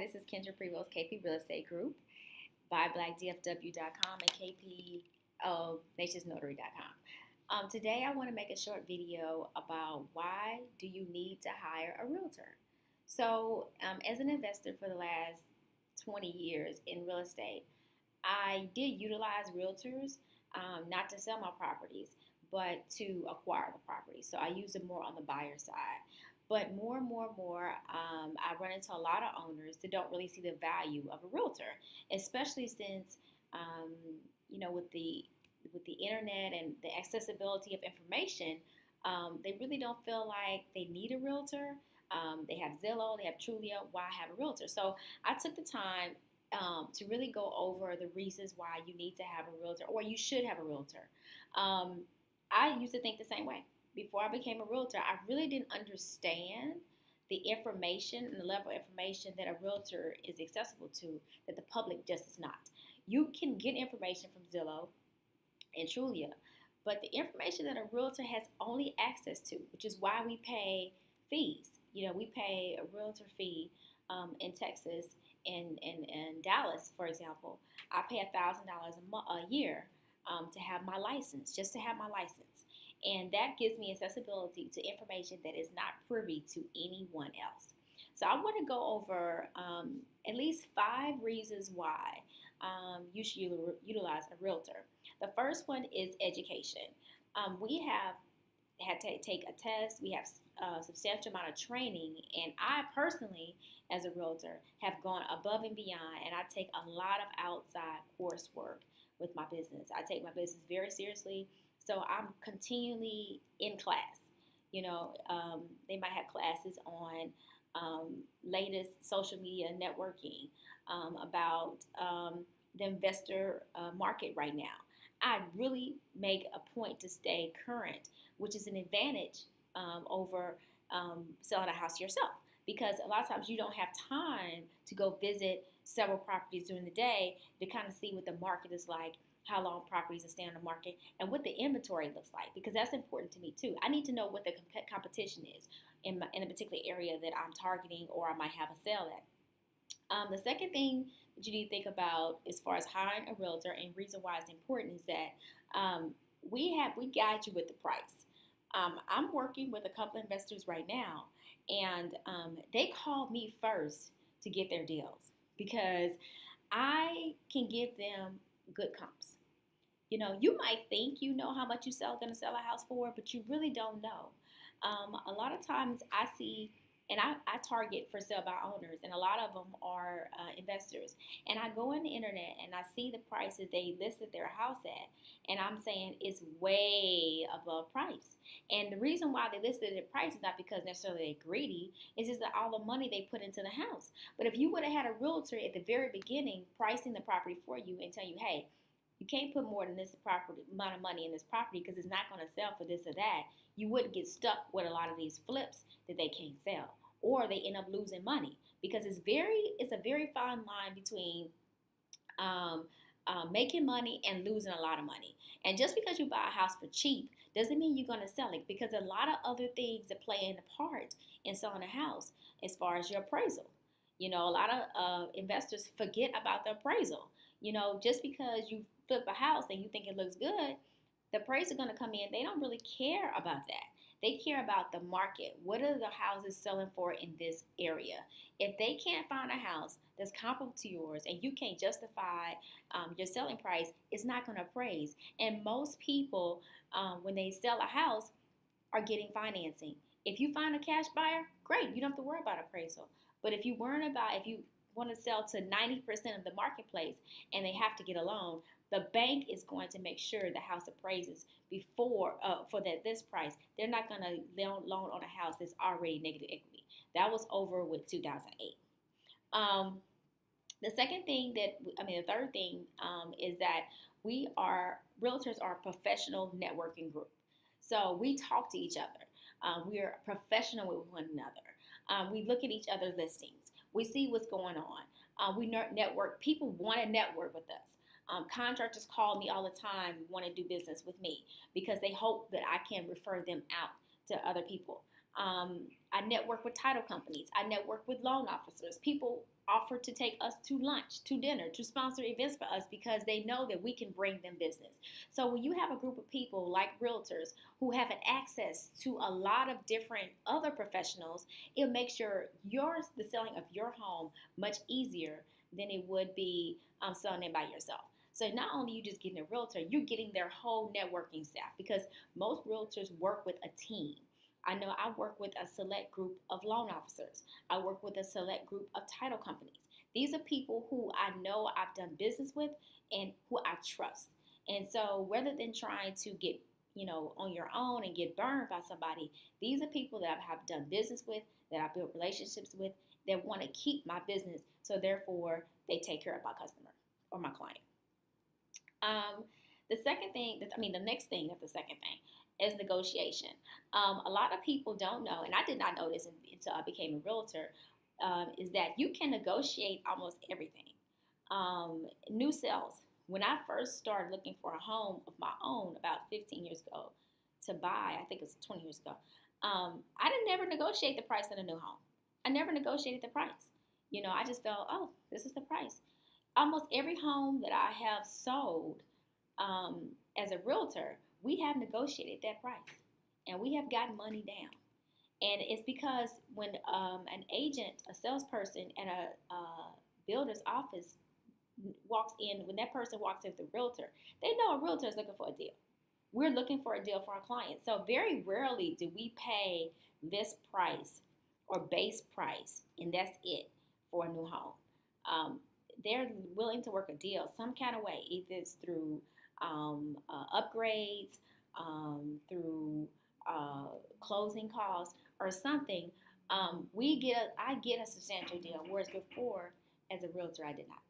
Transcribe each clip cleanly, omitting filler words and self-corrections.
this is Kendra Prevost, KP Real Estate Group, buyblackdfw.com and KP Today I want to make a short video about why do you need to hire a realtor. As an investor for the last 20 years in real estate, I did utilize realtors not to sell my properties, but to acquire the property. So I use them more on the buyer side. But more and more, I run into a lot of owners that don't really see the value of a realtor, especially since, with the internet and the accessibility of information, they really don't feel like they need a realtor. They have Zillow, they have Trulia. Why have a realtor? So I took the time to really go over the reasons why you need to have a realtor, or you should have a realtor. I used to think the same way. Before I became a realtor, I really didn't understand the information and the level of information that a realtor is accessible to that the public just is not. You can get information from Zillow and Trulia, but the information that a realtor has only access to, which is why we pay fees. We pay a realtor fee in Texas and Dallas, for example. I pay $1,000 a year to have my license, just to have my license. And that gives me accessibility to information that is not privy to anyone else. So I want to go over at least 5 reasons why you should utilize a realtor. The first one is education. We have had to take a test. We have a substantial amount of training. And I personally, as a realtor, have gone above and beyond. And I take a lot of outside coursework with my business. I take my business very seriously. So I'm continually in class. They might have classes on latest social media networking, about the investor market right now. I really make a point to stay current, which is an advantage over selling a house yourself. Because a lot of times you don't have time to go visit several properties during the day to kind of see what the market is like, how long properties are staying on the market, and what the inventory looks like, because that's important to me too. I need to know what the competition is in a particular area that I'm targeting or I might have a sale at. The second thing that you need to think about as far as hiring a realtor, and reason why it's important, is that we guide you with the price. I'm working with a couple of investors right now, and they call me first to get their deals because I can give them good comps. You might think you know how much you're going to sell a house for, but you really don't know. A lot of times I see, and I target for sale by owners, and a lot of them are investors. And I go on the internet and I see the prices they listed their house at, and I'm saying it's way above price. And the reason why they listed the price is not because necessarily they're greedy, it's just that all the money they put into the house. But if you would have had a realtor at the very beginning pricing the property for you and tell you, hey, you can't put more than this amount of money in this property because it's not going to sell for this or that, you wouldn't get stuck with a lot of these flips that they can't sell, or they end up losing money, because it's a very fine line between making money and losing a lot of money. And just because you buy a house for cheap doesn't mean you're going to sell it, because a lot of other things that play in a part in selling a house, as far as your appraisal. A lot of investors forget about the appraisal. Just because you flip a house and you think it looks good, the appraiser is going to come in. They don't really care about that. They care about the market. What are the houses selling for in this area? If they can't find a house that's comparable to yours and you can't justify your selling price, it's not going to appraise. And most people, when they sell a house, are getting financing. If you find a cash buyer, great. You don't have to worry about appraisal. But if you want to sell to 90% of the marketplace and they have to get a loan, the bank is going to make sure the house appraises before for this price. They're not going to loan on a house that's already negative equity. That was over with 2008. The third thing is that realtors are a professional networking group. So we talk to each other. We're professional with one another. We look at each other's listings. We see what's going on. We network. People want to network with us. Contractors call me all the time, want to do business with me because they hope that I can refer them out to other people. I network with title companies. I network with loan officers. People offer to take us to lunch, to dinner, to sponsor events for us because they know that we can bring them business. So when you have a group of people like realtors who have an access to a lot of different other professionals, it makes the selling of your home much easier than it would be selling it by yourself. So not only are you just getting a realtor, you're getting their whole networking staff because most realtors work with a team. I know I work with a select group of loan officers. I work with a select group of title companies. These are people who I know I've done business with and who I trust. And so rather than trying to get, on your own and get burned by somebody, these are people that I have done business with, that I built relationships with, that want to keep my business. So therefore, they take care of my customer or my client. The second thing, the next thing of the second thing is negotiation. A lot of people don't know, and I did not know this until I became a realtor, is that you can negotiate almost everything. New sales. When I first started looking for a home of my own about 15 years ago to buy, I think it was 20 years ago, I didn't never negotiate the price of a new home. I never negotiated the price. I just felt, oh, this is the price. Almost every home that I have sold as a realtor, we have negotiated that price and we have gotten money down. And it's because when an agent, a salesperson at a builder's office when that person walks in with the realtor, they know a realtor is looking for a deal. We're looking for a deal for our clients. So very rarely do we pay this price or base price, and that's it for a new home. They're willing to work a deal some kind of way, either it's through upgrades, through closing costs, or something. I get a substantial deal, whereas before, as a realtor, I did not.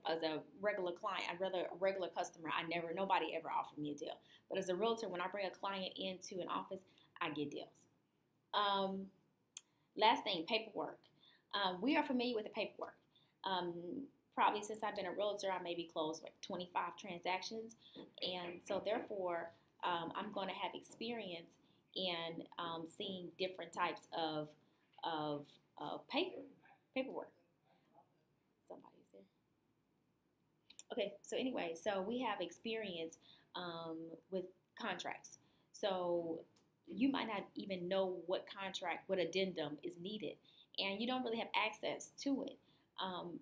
As a regular client, a regular customer, nobody ever offered me a deal. But as a realtor, when I bring a client into an office, I get deals. Last thing, paperwork. We are familiar with the paperwork. Probably since I've been a realtor, I maybe closed like 25 transactions. And so therefore, I'm going to have experience in seeing different types of paperwork. Somebody's there. Okay, so anyway, so we have experience with contracts. So you might not even know what addendum is needed, and you don't really have access to it.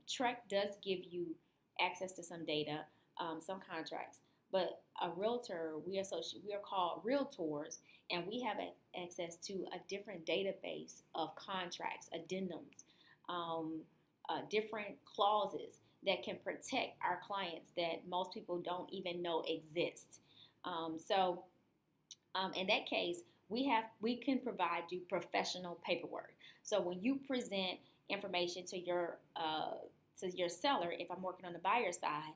TREC does give you access to some data, some contracts, but a realtor, we are called realtors, and we have access to a different database of contracts, addendums, different clauses that can protect our clients that most people don't even know exist. In that case, we can provide you professional paperwork. So when you present information to your seller, if I'm working on the buyer side,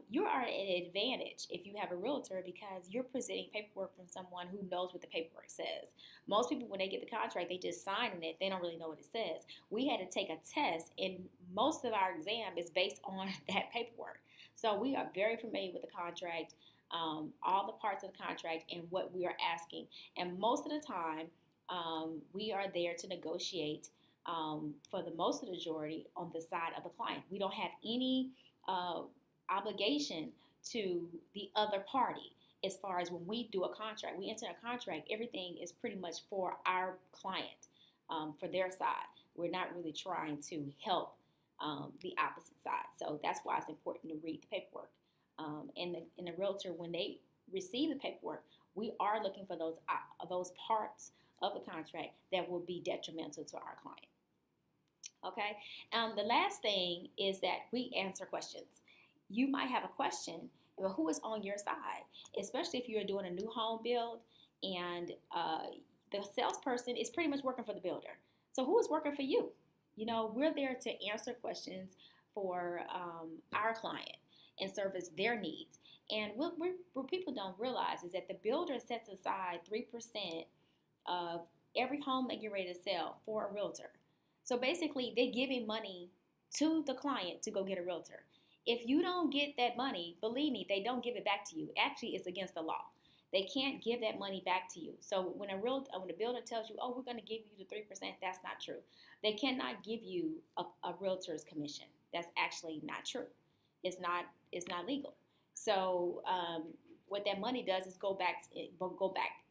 you are at an advantage if you have a realtor because you're presenting paperwork from someone who knows what the paperwork says. Most people, when they get the contract, they just sign it. They don't really know what it says. We had to take a test, and most of our exam is based on that paperwork. So we are very familiar with the contract, all the parts of the contract, and what we are asking. And most of the time, we are there to negotiate for the most of the majority on the side of the client. We don't have any obligation to the other party as far as when we do a contract. We enter a contract, everything is pretty much for our client, for their side. We're not really trying to help the opposite side. So that's why it's important to read the paperwork. And the realtor, when they receive the paperwork, we are looking for those parts of the contract that will be detrimental to our client. Okay. The last thing is that we answer questions. You might have a question, but who is on your side? Especially if you're doing a new home build and the salesperson is pretty much working for the builder. So who is working for you? We're there to answer questions for our client and service their needs. And what people don't realize is that the builder sets aside 3% of every home they get ready to sell for a realtor. So basically, they're giving money to the client to go get a realtor. If you don't get that money, believe me, they don't give it back to you. Actually, it's against the law. they can't give that money back to you. So when a builder tells you, "Oh, we're going to give you the 3%," that's not true. They cannot give you a realtor's commission. That's actually not true. It's not legal. So what that money does is go back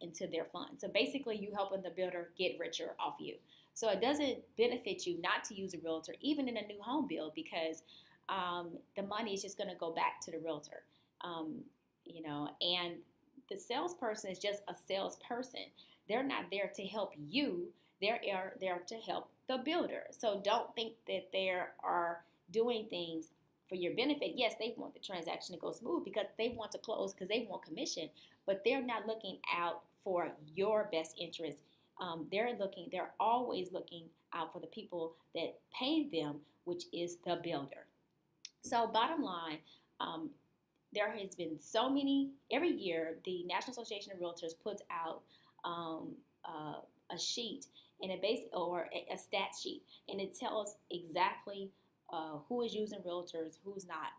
into their fund. So basically, you helping the builder get richer off you. So it doesn't benefit you not to use a realtor, even in a new home build, because the money is just going to go back to the realtor. Um, and the salesperson is just a salesperson. They're not there to help you. They're there to help the builder. So don't think that they are doing things for your benefit. Yes, they want the transaction to go smooth because they want to close because they want commission, but they're not looking out for your best interest. They're always looking out for the people that pay them, which is the builder. So bottom line, um, there has been so many. Every year, the National Association of Realtors puts out um, a sheet and a stat sheet, and it tells exactly who is using realtors, who's not.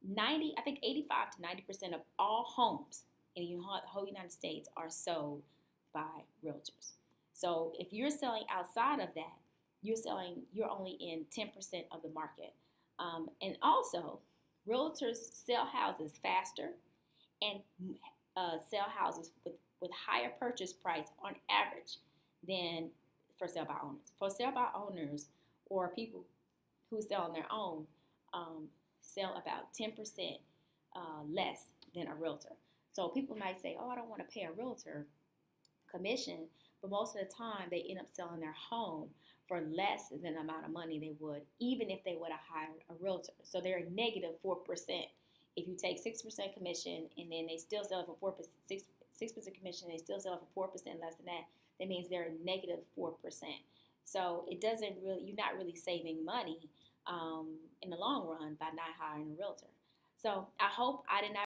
90, I think 85 to 90% of all homes in the whole United States are sold by realtors. So if you're selling outside of that, you're only in 10% of the market. And also, realtors sell houses faster and sell houses with higher purchase price on average than for sale by owners. For sale by owners or people who sell on their own sell about 10% less than a realtor. So people might say, "Oh, I don't want to pay a realtor commission," but most of the time they end up selling their home for less than the amount of money they would, even if they would have hired a realtor. So they're negative 4%. If you take 6% commission and then they still sell it for 4%, 6% commission, and they still sell it for 4% less than that, that means they're negative 4%. So it doesn't really, you're not really saving money in the long run by not hiring a realtor. So I hope I did not